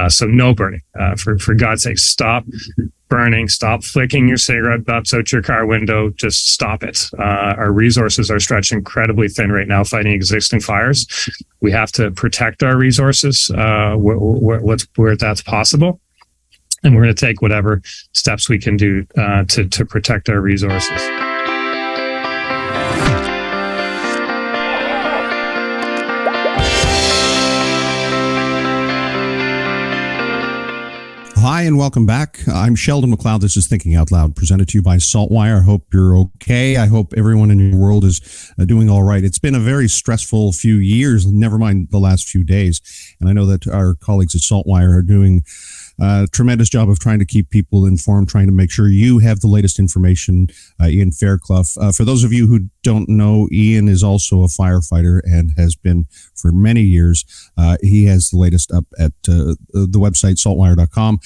So no burning. For God's sake, stop burning, stop flicking your cigarette butts out your car window. Just stop it. Our resources are stretched incredibly thin right now fighting existing fires. We have to protect our resources where that's possible. And we're going to take whatever steps we can do to protect our resources. Hi, and welcome back. I'm Sheldon McLeod. This is Thinking Out Loud, presented to you by SaltWire. I hope you're okay. I hope everyone in your world is doing all right. It's been a very stressful few years, never mind the last few days. And I know that our colleagues at SaltWire are doing a tremendous job of trying to keep people informed, trying to make sure you have the latest information. Ian Fairclough. For those of you who don't know, Ian is also a firefighter and has been for many years. He has the latest up at the website, saltwire.com.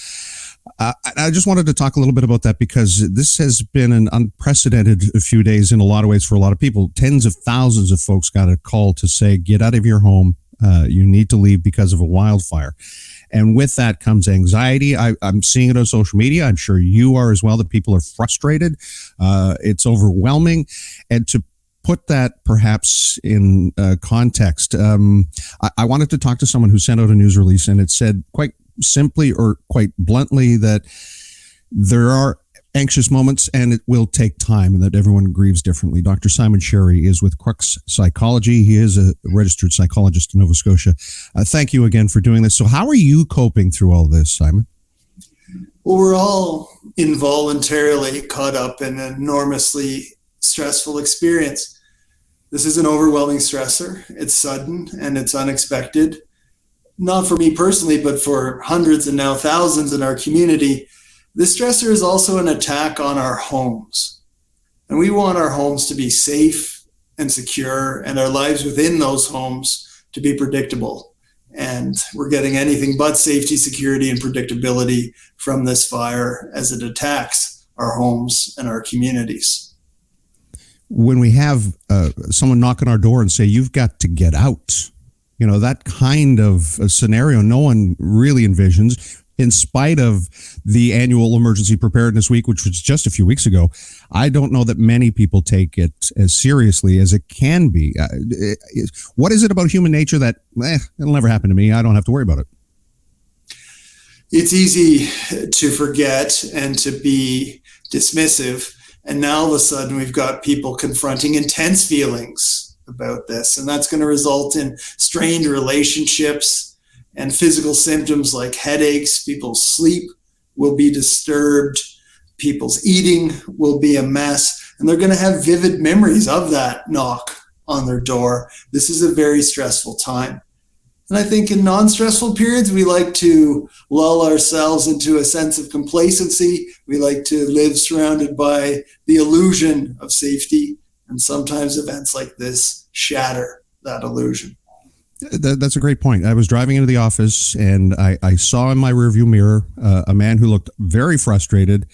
I just wanted to talk a little bit about that because this has been an unprecedented few days in a lot of ways for a lot of people. Tens of thousands of folks got a call to say, get out of your home. You need to leave because of a wildfire. And with that comes anxiety. I'm seeing it on social media. I'm sure you are as well, that people are frustrated. It's overwhelming. And to put that perhaps in context, I wanted to talk to someone who sent out a news release, and it said quite simply or quite bluntly that there are anxious moments and it will take time and that everyone grieves differently. Dr. Simon Sherry is with Crux Psychology. He is a registered psychologist in Nova Scotia. Thank you again for doing this. So how are you coping through all this, Simon? Well, we're all involuntarily caught up in an enormously stressful experience. This is an overwhelming stressor. It's sudden and it's unexpected. Not for me personally, but for hundreds and now thousands in our community. This stressor is also an attack on our homes. And we want our homes to be safe and secure and our lives within those homes to be predictable. And we're getting anything but safety, security, and predictability from this fire as it attacks our homes and our communities. When we have someone knock on our door and say, you've got to get out, you know, that kind of a scenario no one really envisions. In spite of the annual Emergency Preparedness Week, which was just a few weeks ago, I don't know that many people take it as seriously as it can be. What is it about human nature that it'll never happen to me? I don't have to worry about it. It's easy to forget and to be dismissive. And now all of a sudden we've got people confronting intense feelings about this. And that's going to result in strained relationships and physical symptoms like headaches. People's sleep will be disturbed. People's eating will be a mess. And they're going to have vivid memories of that knock on their door. This is a very stressful time. And I think in non-stressful periods, we like to lull ourselves into a sense of complacency. We like to live surrounded by the illusion of safety. And sometimes events like this shatter that illusion. That's a great point. I was driving into the office and I saw in my rearview mirror a man who looked very frustrated,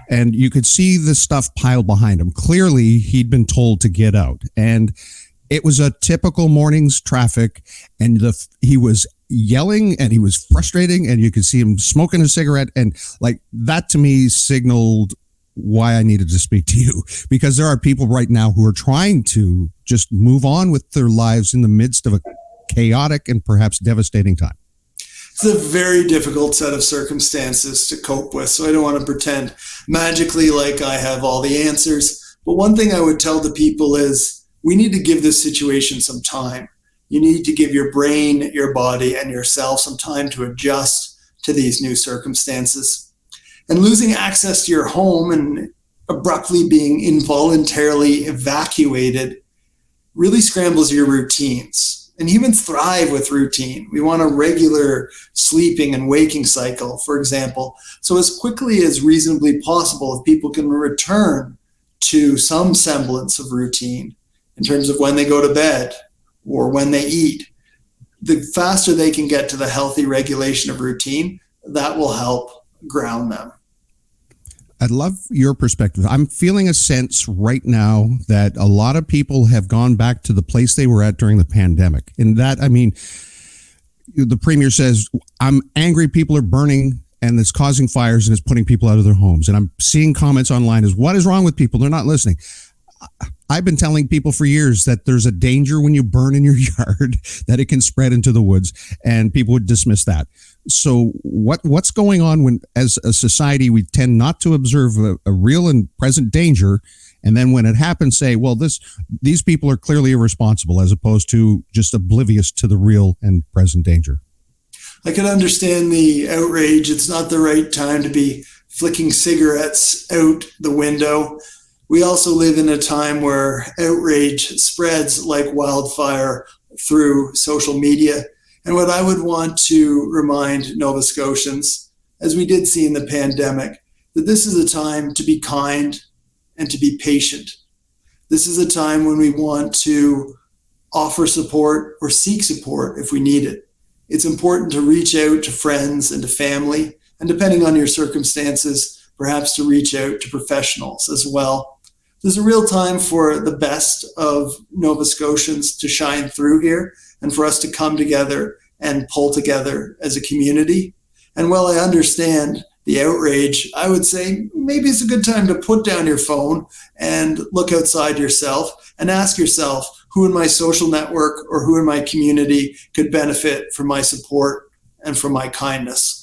and you could see the stuff piled behind him. Clearly, he'd been told to get out, and it was a typical morning's traffic, and he was yelling and he was frustrating, and you could see him smoking a cigarette, and like that to me signaled why I needed to speak to you, because there are people right now who are trying to just move on with their lives in the midst of a chaotic and perhaps devastating time. It's a very difficult set of circumstances to cope with, so I don't want to pretend magically like I have all the answers. But one thing I would tell the people is we need to give this situation some time. You need to give your brain, your body, and yourself some time to adjust to these new circumstances. And losing access to your home and abruptly being involuntarily evacuated really scrambles your routines. And humans thrive with routine. We want a regular sleeping and waking cycle, for example. So as quickly as reasonably possible, if people can return to some semblance of routine in terms of when they go to bed or when they eat, the faster they can get to the healthy regulation of routine, that will help ground them. I'd love your perspective. I'm feeling a sense right now that a lot of people have gone back to the place they were at during the pandemic. And that, I mean, The premier says, I'm angry people are burning and it's causing fires and it's putting people out of their homes. And I'm seeing comments online as, what is wrong with people? They're not listening. I've been telling people for years that there's a danger when you burn in your yard, that it can spread into the woods, and people would dismiss that. So what's going on when, as a society, we tend not to observe a real and present danger, and then when it happens, say, well, these people are clearly irresponsible, as opposed to just oblivious to the real and present danger? I can understand the outrage. It's not the right time to be flicking cigarettes out the window. We also live in a time where outrage spreads like wildfire through social media. And what I would want to remind Nova Scotians, as we did see in the pandemic, that this is a time to be kind and to be patient. This is a time when we want to offer support or seek support if we need it. It's important to reach out to friends and to family, and depending on your circumstances, perhaps to reach out to professionals as well. There's a real time for the best of Nova Scotians to shine through here and for us to come together and pull together as a community. And while I understand the outrage, I would say maybe it's a good time to put down your phone and look outside yourself and ask yourself, who in my social network or who in my community could benefit from my support and from my kindness?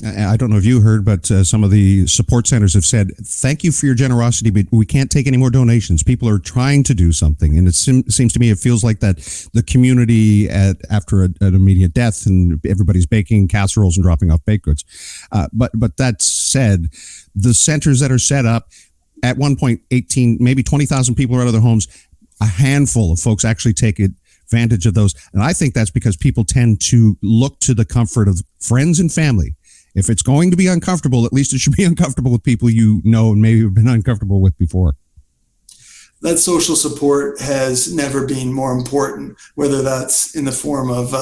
I don't know if you heard, but some of the support centers have said, thank you for your generosity, but we can't take any more donations. People are trying to do something. And it seems to me, it feels like that the community after an immediate death, and everybody's baking casseroles and dropping off baked goods. But that said, the centers that are set up, at one point, 18, maybe 20,000 people are out of their homes. A handful of folks actually take advantage of those. And I think that's because people tend to look to the comfort of friends and family. If it's going to be uncomfortable, at least it should be uncomfortable with people you know and maybe have been uncomfortable with before. That social support has never been more important, whether that's in the form of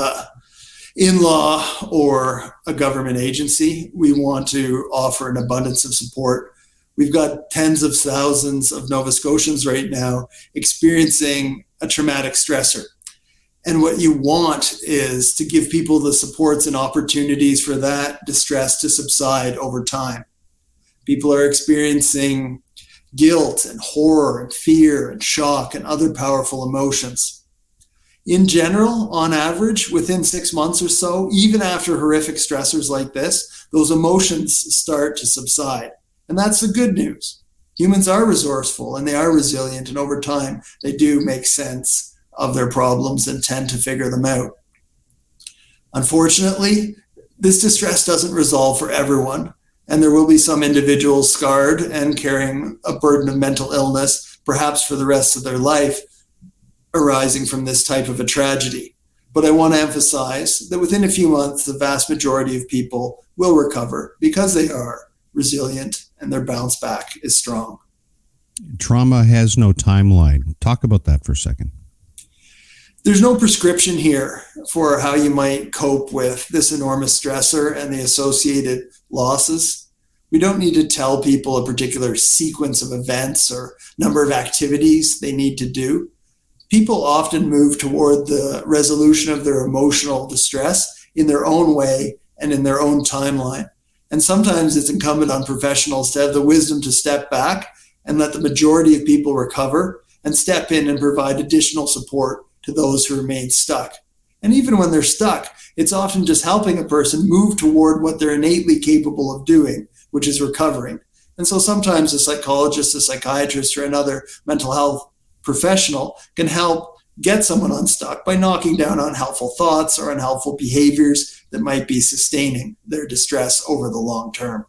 in-law or a government agency. We want to offer an abundance of support. We've got tens of thousands of Nova Scotians right now experiencing a traumatic stressor. And what you want is to give people the supports and opportunities for that distress to subside over time. People are experiencing guilt and horror and fear and shock and other powerful emotions. In general, on average, within 6 months or so, even after horrific stressors like this, those emotions start to subside. And that's the good news. Humans are resourceful and they are resilient, and over time, they do make sense of their problems and tend to figure them out. Unfortunately, this distress doesn't resolve for everyone, and there will be some individuals scarred and carrying a burden of mental illness, perhaps for the rest of their life, arising from this type of a tragedy. But I want to emphasize that within a few months, the vast majority of people will recover because they are resilient and their bounce back is strong. Trauma has no timeline. Talk about that for a second. There's no prescription here for how you might cope with this enormous stressor and the associated losses. We don't need to tell people a particular sequence of events or number of activities they need to do. People often move toward the resolution of their emotional distress in their own way and in their own timeline. And sometimes it's incumbent on professionals to have the wisdom to step back and let the majority of people recover and step in and provide additional support to those who remain stuck. And even when they're stuck, it's often just helping a person move toward what they're innately capable of doing, which is recovering. And so sometimes a psychologist, a psychiatrist, or another mental health professional can help get someone unstuck by knocking down unhelpful thoughts or unhelpful behaviors that might be sustaining their distress over the long term.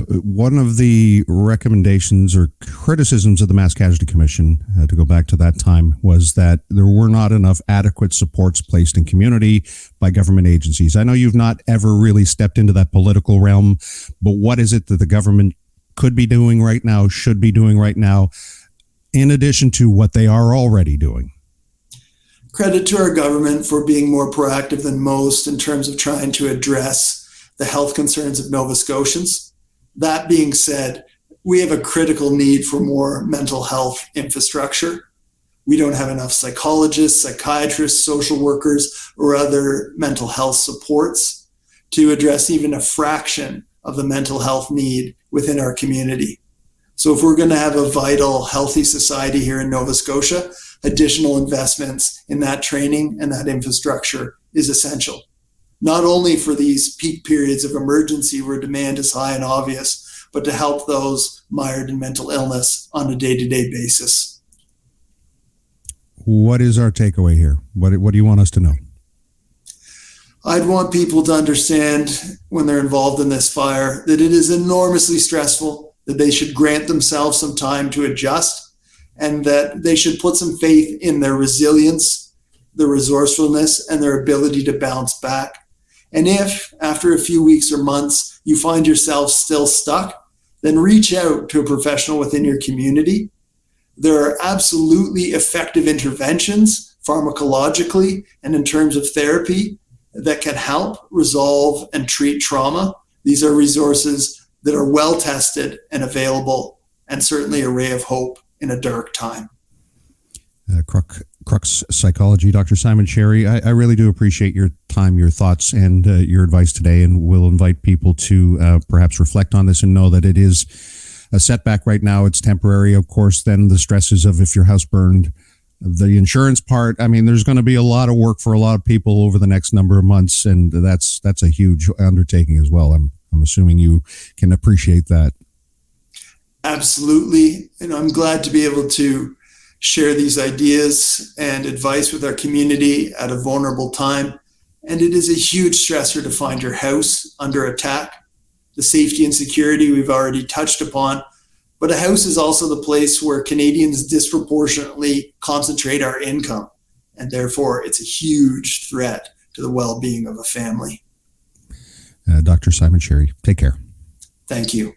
One of the recommendations or criticisms of the Mass Casualty Commission, to go back to that time, was that there were not enough adequate supports placed in community by government agencies. I know you've not ever really stepped into that political realm, but what is it that the government could be doing right now, should be doing right now, in addition to what they are already doing? Credit to our government for being more proactive than most in terms of trying to address the health concerns of Nova Scotians. That being said, we have a critical need for more mental health infrastructure. We don't have enough psychologists, psychiatrists, social workers, or other mental health supports to address even a fraction of the mental health need within our community. So if we're going to have a vital, healthy society here in Nova Scotia, additional investments in that training and that infrastructure is essential. Not only for these peak periods of emergency where demand is high and obvious, but to help those mired in mental illness on a day-to-day basis. What is our takeaway here? What do you want us to know? I'd want people to understand when they're involved in this fire that it is enormously stressful, that they should grant themselves some time to adjust, and that they should put some faith in their resilience, their resourcefulness, and their ability to bounce back. And if, after a few weeks or months, you find yourself still stuck, then reach out to a professional within your community. There are absolutely effective interventions pharmacologically and in terms of therapy that can help resolve and treat trauma. These are resources that are well tested and available, and certainly a ray of hope in a dark time. Crux Psychology, Dr. Simon Cherry, I really do appreciate your time, your thoughts, and your advice today, and we'll invite people to perhaps reflect on this and know that it is a setback right now. It's temporary. Of course, then the stresses of if your house burned, the insurance part, I mean, there's going to be a lot of work for a lot of people over the next number of months, and that's a huge undertaking as well. I'm assuming you can appreciate that. Absolutely. And I'm glad to be able to share these ideas and advice with our community at a vulnerable time. And it is a huge stressor to find your house under attack. The safety and security we've already touched upon, but a house is also the place where Canadians disproportionately concentrate our income. And therefore, it's a huge threat to the well-being of a family. Dr. Simon Cherry, take care. Thank you.